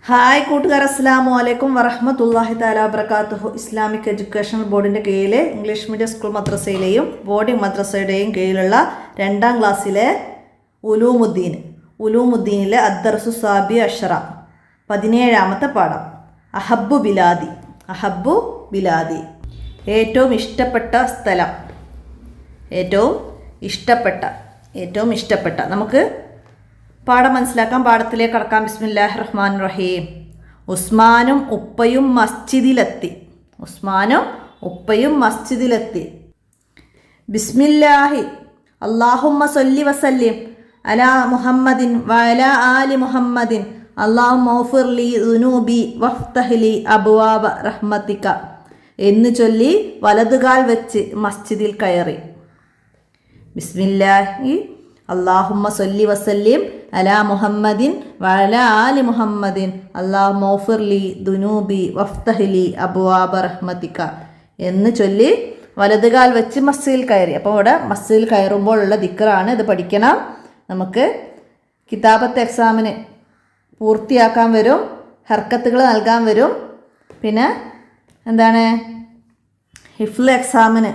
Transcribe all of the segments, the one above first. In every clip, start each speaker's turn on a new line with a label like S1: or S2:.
S1: Hi കൂട്ടുകാർ, അസ്സലാമു അലൈക്കും വറഹ്മത്തുള്ളാഹി തആല വബറകാതുഹു. ഇസ്ലാമിക് എഡ്യൂക്കേഷണൽ ബോർഡിൻ്റെ കീഴിലെ ഇംഗ്ലീഷ് മീഡിയം സ്കൂൾ മദ്രസയിലെയും ബോർഡിംഗ് മദ്രസയുടെയും കീഴിലുള്ള 2ാം ക്ലാസ്സിലെ ഉലൂമുദ്ദീനിലെ അദ്ദർസു സാബി അഷറ 17ാമത്തെ പാഠം അഹബ്ബു ബിലാദി. ഏറ്റവും ഇഷ്ടപ്പെട്ട സ്ഥലം, ഏറ്റവും ഇഷ്ടപ്പെട്ട. നമുക്ക് പാഠം മനസ്സിലാക്കാം. പാഠത്തിലേക്ക് കടക്കാം. ബിസ്മില്ലാഹിർ റഹ്മാനിർ റഹീം. ഉസ്മാനും ഉപ്പയും മസ്ജിദിലെത്തി. ബിസ്മില്ലാഹി അല്ലാഹുമ്മ സല്ലി വസല്ലിം അലാ മുഹമ്മദിൻ വഅലാ ആലി മുഹമ്മദിൻ അല്ലാഹുമ്മ ഗ്ഫിർ ലി ദുനൂബി വഫ്തഹ് ലി അബ്വാബ റഹ്മതിക എന്ന് ചൊല്ലി വലതുകാൽ വെച്ച് മസ്ജിദിൽ കയറി. ബിസ്മില്ലാഹി അല്ലാഹുമ്മ സല്ലി വസല്ലിം അലാ മുഹമ്മദിൻ വഅലാ ആലി മുഹമ്മദിൻ അല്ലാഹുമ്മ ഗ്ഫിർ ലി ദുനൂബി വഫ്തഹ് ലി അബ്വാബ റഹ്മതിക എന്ന് ചൊല്ലി വലതുകാൽ വെച്ച് മസ്ജിദിൽ കയറി. അപ്പോൾ ഇവിടെ മസ്ജിദിൽ കയറുമ്പോഴുള്ള ദിക്റാണ് ഇത്. പഠിക്കണം. നമുക്ക് കിതാബത്ത് എക്സാമിന് പൂർത്തിയാക്കാൻ വരും, ഹർക്കത്തുകൾ നൽകാൻ വരും. പിന്നെ ഹിഫ്ള് എക്സാമിന്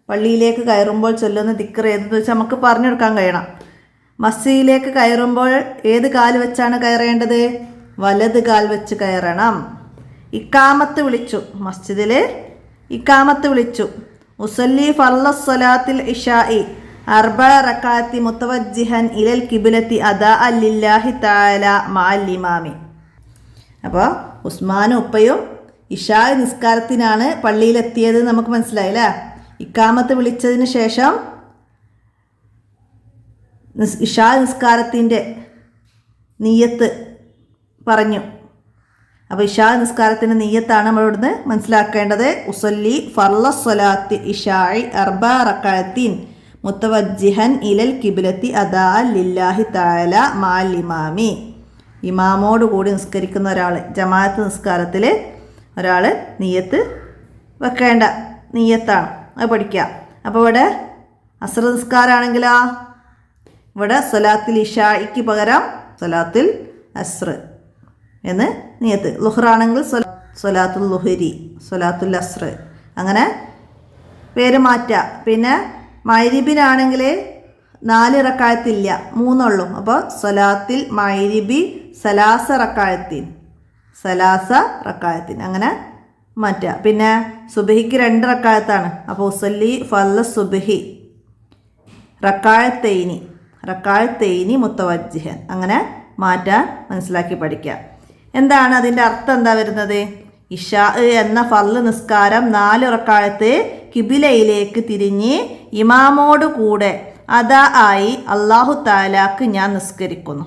S1: പള്ളിയിലേക്ക് കയറുമ്പോൾ ചൊല്ലുന്ന ദിക്ർ ഏതെന്ന് വെച്ചാൽ നമുക്ക് പറഞ്ഞു കൊടുക്കാൻ കഴിയണം. മസ്ജിദിലേക്ക് കയറുമ്പോൾ ഏത് കാല് വെച്ചാണ് കയറേണ്ടത്? വലത് കാൽ വെച്ച് കയറണം. ഇക്കാമത്ത് വിളിച്ചു, മസ്ജിദിൽ ഇക്കാമത്ത് വിളിച്ചു. ഉസല്ലി ഫർളസ്സലാത്തിൽ ഇശാഇ 4 റക്അത്തി മുതവജ്ജിഹൻ ഇലൽ ഖിബ്ലത്തി അദാഅ ലില്ലാഹി തആല മഅൽ ഇമാമി. അപ്പോൾ ഉസ്മാനും ഉപ്പയും ഇശാ നിസ്കാരത്തിനാണ് പള്ളിയിലെത്തിയത്. നമുക്ക് മനസ്സിലായില്ലേ? ഇക്കാമത്ത് വിളിച്ചതിന് ശേഷം ഇശാ നിസ്കാരത്തിൻ്റെ നിയ്യത്ത് പറഞ്ഞു. അപ്പോൾ ഇശാ നിസ്കാരത്തിൻ്റെ നിയ്യത്താണ് നമ്മൾ ഇവിടുന്ന് മനസ്സിലാക്കേണ്ടത്. ഉസല്ലി ഫർളസ്സലാത്തി ഇശാഇ 4 റക്അത്തിൻ മുതവജ്ജിഹൻ ഇലൽ ഖിബ്ലത്തി അദാഅ ലില്ലാഹി തആല മഅൽ ഇമാമി. ഇമാമോട് കൂടി നിസ്കരിക്കുന്ന ഒരാൾ, ജമാഅത്ത് നിസ്കാരത്തിൽ ഒരാൾ നിയ്യത്ത് വെക്കേണ്ട നിയ്യത്താണ്. അത് പഠിക്കുക. അപ്പോൾ ഇവിടെ അസ്ർ നിസ്കാരമാണെങ്കിലോ ഇവിടെ സ്വലാത്തിൽ ഇശായിക്ക് പകരം സ്വലാത്തിൽ അസ്ർ എന്ന് നിയ്യത്ത്. ലുഹ്റാണെങ്കിൽ സ്വലാത്തുൽ ലുഹരി, സ്വലാത്തുൽ അസ്ർ, അങ്ങനെ പേര് മാറ്റുക. പിന്നെ മഗ്രിബിനാണെങ്കിൽ 4 റക്അത്തില്ല, 3 ഉള്ളൂ. അപ്പോൾ സ്വലാത്തിൽ മഗ്രിബി സലാസ റക്അത്തിൻ അങ്ങനെ മാറ്റുക. പിന്നെ സുബഹിക്ക് 2 റക്അത്താണ്. അപ്പോൾ ഉസല്ലി ഫർള സുബഹി റക്അത്തൈനി മുതവജ്ജിഹൻ അങ്ങനെ മാറ്റാൻ മനസ്സിലാക്കി പഠിക്കുക. എന്താണ് അതിൻ്റെ അർത്ഥം? എന്താ വരുന്നത്? ഇശാ എന്ന ഫർള് നിസ്കാരം 4 റക്അത്ത് ഖിബിലയിലേക്ക് തിരിഞ്ഞ് ഇമാമോട് കൂടെ അദാ ആയി അല്ലാഹു തആലാക്ക് ഞാൻ നിസ്കരിക്കുന്നു.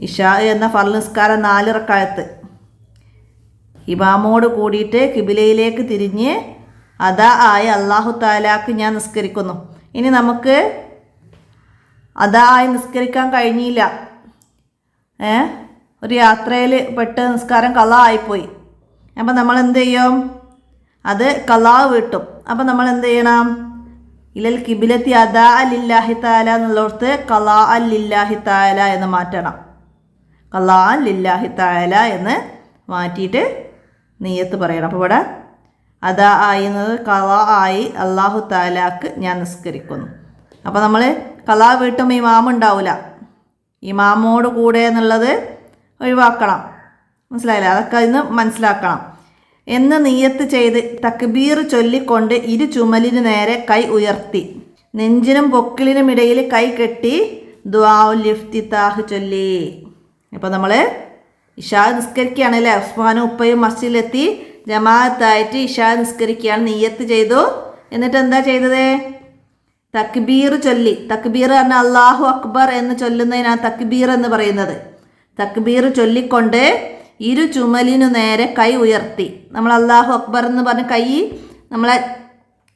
S1: ഇശാ എന്ന ഫർള് നിസ്കാരം 4 റക്അത്ത് ഇമാമോട് കൂടിയിട്ട് ഖിബിലയിലേക്ക് തിരിഞ്ഞ് അദാ ആയി അല്ലാഹു തആലാക്ക് ഞാൻ നിസ്കരിക്കുന്നു. ഇനി നമുക്ക് അദാ ആയി നിസ്കരിക്കാൻ കഴിഞ്ഞില്ല, ഒരു യാത്രയിൽ പെട്ട് നിസ്കാരം ഖളാ ആയിപ്പോയി. അപ്പം നമ്മൾ എന്ത് ചെയ്യും? അത് ഖളാ വീട്ടും. അപ്പം നമ്മൾ എന്ത് ചെയ്യണം? ഇലൽ ഖിബ്ലത്തി അദാഅ ലില്ലാഹി തആല എന്നുള്ളടത്ത് ഖളാ ലില്ലാഹി തആല എന്ന് മാറ്റണം. ഖളാ ലില്ലാഹി തആല എന്ന് മാറ്റിയിട്ട് നിയ്യത്ത് പറയണം. അപ്പോൾ ഇവിടെ അദാ ആയി എന്നത് ഖളാ ആയി അല്ലാഹു തആലാക്ക് ഞാൻ നിസ്കരിക്കുന്നു. അപ്പോൾ നമ്മൾ ഖളാ വീട്ടുമ്പോൾ ഇമാമുണ്ടാവില്ല, ഇമാമോട് കൂടെ എന്നുള്ളത് ഒഴിവാക്കണം. മനസ്സിലായില്ലേ? അതൊക്കെ ഇന്ന് മനസ്സിലാക്കണം. എന്ന് നിയ്യത്ത് ചെയ്ത് തക്ബീർ ചൊല്ലിക്കൊണ്ട് 2 ചുമലിന് നേരെ കൈ ഉയർത്തി നെഞ്ചിനും പൊക്കിളിനും ഇടയിൽ കൈ കെട്ടി ദുആഉൽ ഇഫ്തിതാഹ് ചൊല്ലി. അപ്പോൾ നമ്മൾ ഇശാ നിസ്കരിക്കുകയാണല്ലേ. ഉസ്മാനും ഉപ്പയും മസ്ജിദിലെത്തി ജമാഅത്തായിട്ട് ഇശാ നിസ്കരിക്കുകയാണ്. നിയ്യത്ത് ചെയ്തു. എന്നിട്ട് എന്താ ചെയ്തത്? തക്ബീർ ചൊല്ലി. തക്ബീർ പറഞ്ഞാൽ അല്ലാഹു അക്ബർ എന്ന് ചൊല്ലുന്നതിനാണ് തക്ബീർ എന്ന് പറയുന്നത്. തക്ബീർ ചൊല്ലിക്കൊണ്ട് 2 ചുമലിനു നേരെ കൈ ഉയർത്തി. നമ്മൾ അല്ലാഹു അക്ബർ എന്ന് പറഞ്ഞ് കൈ നമ്മളെ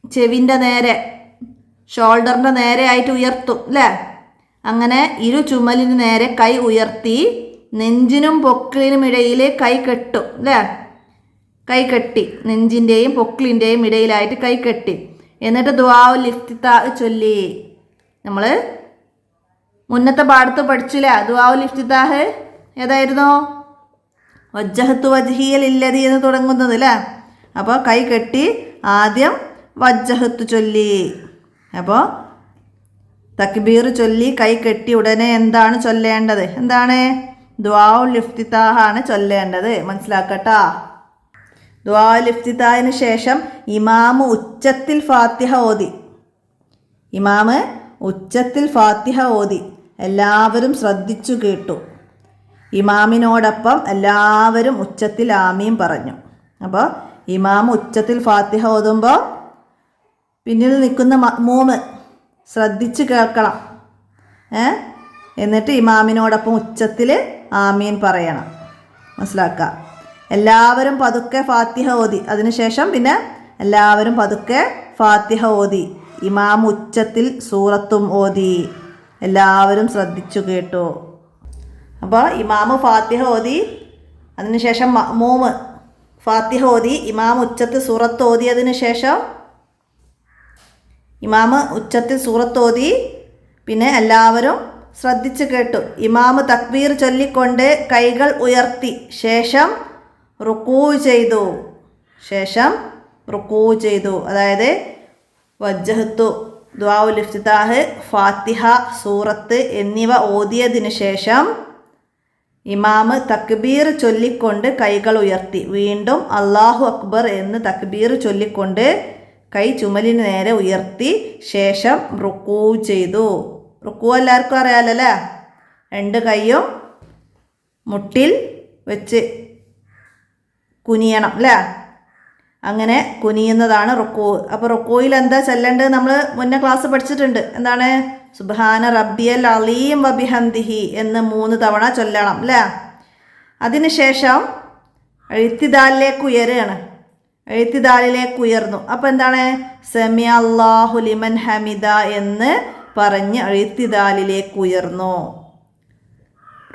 S1: ചെവിൻ്റെ നേരെ, ഷോൾഡറിൻ്റെ നേരെ ആയിട്ട് ഉയർത്തും അല്ലേ? അങ്ങനെ 2 ചുമലിന് നേരെ കൈ ഉയർത്തി നെഞ്ചിനും പൊക്കിളിനും ഇടയിൽ കൈ കെട്ടും അല്ലേ? കൈ കെട്ടി, നെഞ്ചിൻ്റെയും പൊക്കിളിൻ്റെയും ഇടയിലായിട്ട് കൈ കെട്ടി. എന്നിട്ട് ദുആഉൽ ഇഫ്തിതാഹ് ചൊല്ലി. നമ്മൾ മുന്നത്തെ പാഠത്ത് പഠിച്ചില്ലേ ദുആഉൽ ഇഫ്തിതാഹ്? ഏതായിരുന്നു? വജ്ജഹത്തു വജ്ഹിയൽ ഇല്ലതി എന്ന് തുടങ്ങുന്നത് അല്ലേ? അപ്പോൾ കൈ കെട്ടി ആദ്യം വജ്ജഹത്തു ചൊല്ലി. അപ്പോൾ തക്ബീർ ചൊല്ലി കൈ കെട്ടി ഉടനെ എന്താണ് ചൊല്ലേണ്ടത്? എന്താണ്? ദുആഉൽ ഇഫ്തിതാഹാണ് ചൊല്ലേണ്ടത്. മനസ്സിലാക്കട്ടാ. ദുആഉൽ ഇഫ്തിതാഹിന് ശേഷം ഇമാമ് ഉച്ചത്തിൽ ഫാത്തിഹ ഓതി. ഇമാമ് ഉച്ചത്തിൽ ഫാത്തിഹ ഓതി. എല്ലാവരും ശ്രദ്ധിച്ചു കേട്ടു. ഇമാമിനോടൊപ്പം എല്ലാവരും ഉച്ചത്തിൽ ആമീൻ പറഞ്ഞു. അപ്പോൾ ഇമാം ഉച്ചത്തിൽ ഫാത്തിഹ ഓതുമ്പോൾ പിന്നിൽ നിൽക്കുന്ന മഅ്മൂമ് ശ്രദ്ധിച്ച് കേൾക്കണം. എന്നിട്ട് ഇമാമിനോടൊപ്പം ഉച്ചത്തിൽ ആമീൻ പറയണം. മനസ്സിലാക്കുക. എല്ലാവരും പതുക്കെ ഫാത്തിഹ ഓതി. അതിനുശേഷം പിന്നെ എല്ലാവരും പതുക്കെ ഫാത്തിഹ ഓതി. ഇമാം ഉച്ചത്തിൽ സൂറത്തും ഓതി. എല്ലാവരും ശ്രദ്ധിച്ചു കേട്ടു. അപ്പോൾ ഇമാമ് ഫാത്തിഹ ഓതി, അതിനുശേഷം മഅ്മൂമ് ഫാത്തിഹ ഓതി. ഇമാം ഉച്ചത്തിൽ സൂറത്ത് ഓതിയതിന് ശേഷം ഇമാമ് ഉച്ചത്തിൽ സൂറത്ത് ഓതി. പിന്നെ എല്ലാവരും ശ്രദ്ധിച്ചു കേട്ടു. ഇമാമ് തക്ബീർ ചൊല്ലിക്കൊണ്ട് കൈകൾ ഉയർത്തി. ശേഷം റുക്കൂ ചെയ്തു. അതായത് വജ്ജഹത്തു, ദുആഉൽ ഇഫ്തിതാഹ്, ഫാത്തിഹ, സൂറത്ത് എന്നിവ ഓതിയതിനു ശേഷം ഇമാമ് തക്ബീർ ചൊല്ലിക്കൊണ്ട് കൈകൾ ഉയർത്തി. വീണ്ടും അല്ലാഹു അക്ബർ എന്ന് തക്ബീർ ചൊല്ലിക്കൊണ്ട് കൈ ചുമലിന് നേരെ ഉയർത്തി. ശേഷം റുക്കൂ ചെയ്തു. റുക്കൂ എല്ലാവർക്കും അറിയാമല്ലോ അല്ലേ? 2 കൈയും മുട്ടിൽ വെച്ച് കുനിയണം അല്ലേ? അങ്ങനെ കുനിയുന്നതാണ് റുക്കൂ. അപ്പോൾ റുക്കൂയിൽ എന്താ ചൊല്ലേണ്ടത്? നമ്മൾ മുന്നേ ക്ലാസ് പഠിച്ചിട്ടുണ്ട്. എന്താണ്? സുബ്ഹാന റബ്ബിയൽ അലീം വബിഹംദിഹി എന്ന് 3 തവണ ചൊല്ലണം അല്ലേ? അതിനുശേഷം എഴുത്തിദാലിലേക്ക് ഉയരുകയാണ്. എഴുത്തിദാലിലേക്ക് ഉയർന്നു. അപ്പോൾ എന്താണ്? സമി അല്ലാഹു ലിമൻ ഹമിദ എന്ന് പറഞ്ഞ് എഴുത്തിദാലിലേക്ക് ഉയർന്നു.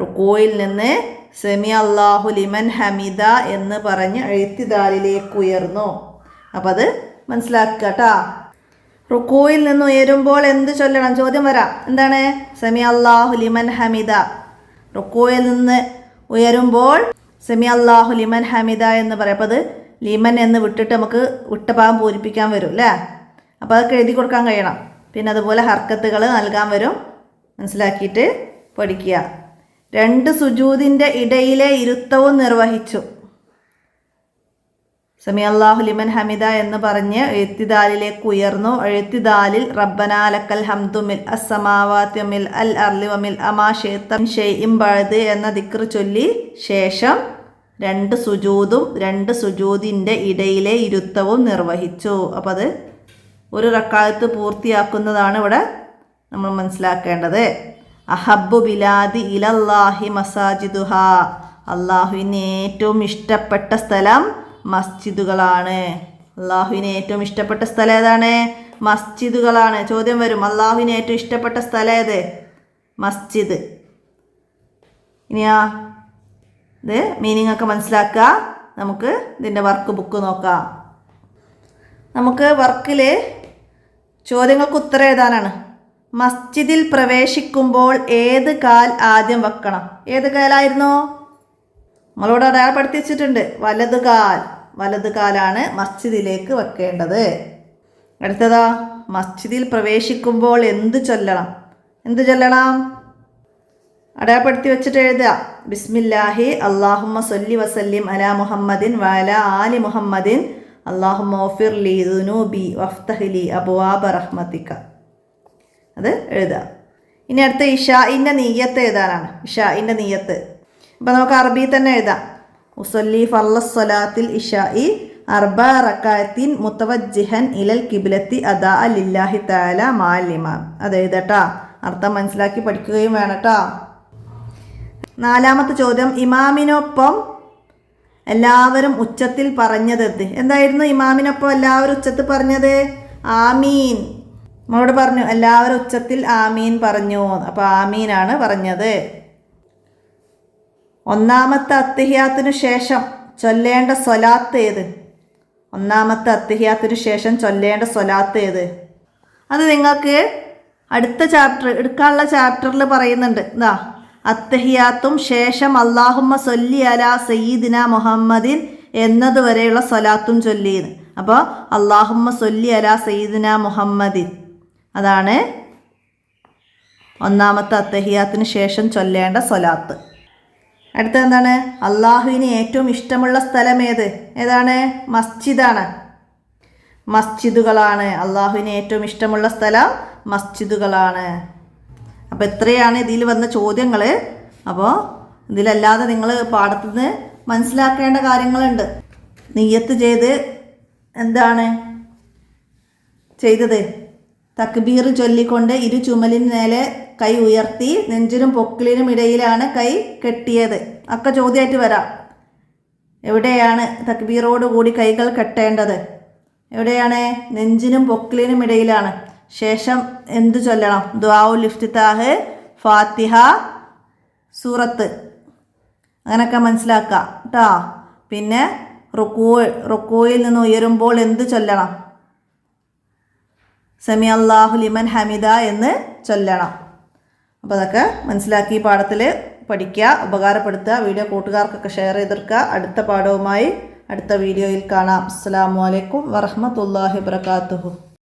S1: റുക്കൂയിൽ നിന്ന് സമി അല്ലാഹു ലിമൻ ഹമിദ എന്ന് പറഞ്ഞ് എഴുത്തിദാലിലേക്ക് ഉയർന്നു. അപ്പോൾ അത് മനസ്സിലാക്കുക കേട്ടോ. റുക്കൂയിൽ നിന്ന് ഉയരുമ്പോൾ എന്ത് ചൊല്ലണം? ചോദ്യം വരാം. എന്താണ്? സമി അല്ലാഹു ലിമൻ ഹമിദ. റുക്കൂയിൽ നിന്ന് ഉയരുമ്പോൾ സമി അല്ലാഹു ലിമൻ ഹമിദ എന്ന് പറയാം. അപ്പോൾ അത് ലിമൻ എന്ന് വിട്ടിട്ട് നമുക്ക് വിട്ട ഭാഗം പൂരിപ്പിക്കാൻ വരും അല്ലേ? അപ്പോൾ അതൊക്കെ എഴുതി കൊടുക്കാൻ കഴിയണം. പിന്നെ അതുപോലെ ഹർക്കത്തുകൾ നൽകാൻ വരും. മനസ്സിലാക്കിയിട്ട് പഠിക്കുക. 2 സുജൂദിൻ്റെ ഇടയിലെ ഇരുത്തവും നിർവഹിച്ചു. സമി അല്ലാഹു ലിമൻ ഹമിദ എന്ന് പറഞ്ഞ് എഴുത്തിദാലിലേക്ക് ഉയർന്നു. എഴുത്തിദാലിൽ റബ്ബനാ ലക്കൽ ഹംദു മിൽ അസ്സമാവാതി മിൽ അൽ അർളി വമിൽ അമാ ശൈഅ ഷൈഇൻ ബഅദ് എന്ന ദിക്ർ ചൊല്ലി ശേഷം 2 സുജൂദും 2 സുജൂദിൻ്റെ ഇടയിലെ ഇരുത്തവും നിർവഹിച്ചു. അപ്പോൾ അത് ഒരു റക്അത്ത് പൂർത്തിയാക്കുന്നതാണ് ഇവിടെ നമ്മൾ മനസ്സിലാക്കേണ്ടത്. അഹബ്ബു ബിലാദി ഇലല്ലാഹി മസാജിദുഹ. അള്ളാഹുവിന് ഏറ്റവും ഇഷ്ടപ്പെട്ട സ്ഥലം മസ്ജിദുകളാണ്. അള്ളാഹുവിന് ഏറ്റവും ഇഷ്ടപ്പെട്ട സ്ഥലം ഏതാണ്? മസ്ജിദുകളാണ്. ചോദ്യം വരും, അള്ളാഹുവിന് ഏറ്റവും ഇഷ്ടപ്പെട്ട സ്ഥലം ഏത്? മസ്ജിദ്. ഇനിയാ ഇത് മീനിങ് ഒക്കെ മനസ്സിലാക്കുക. നമുക്ക് ഇതിൻ്റെ വർക്ക് ബുക്ക് നോക്കാം. നമുക്ക് വർക്കിൽ ചോദ്യങ്ങൾക്ക് ഉത്തരം എഴുതാനാണ്. മസ്ജിദിൽ പ്രവേശിക്കുമ്പോൾ ഏത് കാൽ ആദ്യം വെക്കണം? ഏത് കാലായിരുന്നു? നമ്മളോട് അടയാളപ്പെടുത്തി വെച്ചിട്ടുണ്ട്. വലത് കാലാണ് മസ്ജിദിലേക്ക് വെക്കേണ്ടത്. അടുത്തതാ, മസ്ജിദിൽ പ്രവേശിക്കുമ്പോൾ എന്ത് ചൊല്ലണം? അടയാളപ്പെടുത്തി വെച്ചിട്ട് എഴുതുക. ബിസ്മില്ലാഹി അല്ലാഹുമ്മ സല്ലി വസല്ലിം അലാ മുഹമ്മദിൻ വഅലാ ആലി മുഹമ്മദിൻ അല്ലാഹുമ്മ ഗഫിർ ലി ദുനൂബി വഫ്തഹ് ലി അബ്വാബ റഹ്മതിക. അത് എഴുതുക. ഇനി അടുത്ത ഇഷാഇൻ്റെ നിയ്യത്ത് എഴുതാനാണ്. ഇഷാഇൻ്റെ നിയ്യത്ത് അപ്പോൾ നമുക്ക് അറബി തന്നെ എഴുതാം. ഉസല്ലി ഫർളസ് സ്വലാത്തിൽ ഇഷാഇ 4 റക്അത്തിൻ മുതവജ്ജിഹൻ ഇലൽ കിബ്ലത്തി അദാ ലില്ലാഹി തആല മഅൽ ഇമാം. അത് എഴുതട്ടാ. അർത്ഥം മനസ്സിലാക്കി പഠിക്കുകയും വേണട്ടാ. 4ാമത്തെ ചോദ്യം, ഇമാമിനൊപ്പം എല്ലാവരും ഉച്ചത്തിൽ പറഞ്ഞത് എന്തായിരുന്നു? ഇമാമിനൊപ്പം എല്ലാവരും ഉച്ചത്തിൽ പറഞ്ഞത് ആമീൻ. നമ്മളോട് പറഞ്ഞു എല്ലാവരും ഉച്ചത്തിൽ ആമീൻ പറഞ്ഞു. അപ്പോൾ ആമീനാണ് പറഞ്ഞത്. 1ാമത്തെ അത്തഹിയാത്തിനു ശേഷം ചൊല്ലേണ്ട സ്വലാത്ത് ഏത്? 1ാമത്തെ അത്തഹിയാത്തിനു ശേഷം ചൊല്ലേണ്ട സ്വലാത്ത് ഏത്? അത് നിങ്ങൾക്ക് അടുത്ത ചാപ്റ്റർ എടുക്കാനുള്ള ചാപ്റ്ററിൽ പറയുന്നുണ്ട്. അത്തഹിയാത്തും ശേഷം അല്ലാഹുമ്മ സല്ലി അലാ സയ്യിദിന മുഹമ്മദിൻ എന്നതുവരെയുള്ള സ്വലാത്തും ചൊല്ലിയെന്ന്. അപ്പോൾ അല്ലാഹുമ്മ സല്ലി അലാ സയ്യിദിന മുഹമ്മദിൻ അതാണ് ഒന്നാമത്തെ അത്തഹിയാത്തിന് ശേഷം ചൊല്ലേണ്ട സ്വലാത്ത്. അടുത്ത എന്താണ്? അള്ളാഹുവിന് ഏറ്റവും ഇഷ്ടമുള്ള സ്ഥലം ഏതാണ്? മസ്ജിദാണ്, മസ്ജിദുകളാണ്. അള്ളാഹുവിന് ഏറ്റവും ഇഷ്ടമുള്ള സ്ഥലം മസ്ജിദുകളാണ്. അപ്പോൾ ഇത്രയാണ് ഇതിൽ വന്ന ചോദ്യങ്ങൾ. അപ്പോൾ ഇതിലല്ലാതെ നിങ്ങൾ പാഠത്തിൽ നിന്ന് മനസ്സിലാക്കേണ്ട കാര്യങ്ങളുണ്ട്. നിയ്യത്ത് ചെയ്ത് എന്താണ് ചെയ്തത്? തക്ബീർ ചൊല്ലിക്കൊണ്ട് ഇരു ചുമലിന് നേരെ കൈ ഉയർത്തി നെഞ്ചിനും പൊക്കിളിനും ഇടയിലാണ് കൈ കെട്ടിയത്. ഒക്കെ ചോദ്യമായിട്ട് വരാം. എവിടെയാണ് തക്ബീറോടുകൂടി കൈകൾ കെട്ടേണ്ടത്? എവിടെയാണ്? നെഞ്ചിനും പൊക്കിളിനും ഇടയിലാണ്. ശേഷം എന്ത് ചൊല്ലണം? ദുആഉൽ ഇഫ്തിതാഹ്, ഫാത്തിഹ, സൂറത്ത്, അങ്ങനെയൊക്കെ മനസ്സിലാക്കുക കേട്ടോ. പിന്നെ റുക്കൂയിൽ നിന്ന് ഉയരുമ്പോൾ എന്ത് ചൊല്ലണം? സമി അല്ലാഹു ലിമൻ ഹമിദ എന്ന് ചൊല്ലണം. അപ്പോൾ അതൊക്കെ മനസ്സിലാക്കി പാഠത്തിൽ പഠിക്കുക, ഉപകാരപ്പെടുത്തുക. വീഡിയോ കൂട്ടുകാർക്കൊക്കെ ഷെയർ ചെയ്തെടുക്കുക. അടുത്ത പാഠവുമായി അടുത്ത വീഡിയോയിൽ കാണാം. അസ്സലാമു അലൈക്കും വറഹ്മത്തുള്ളാഹി വബറകാതുഹു.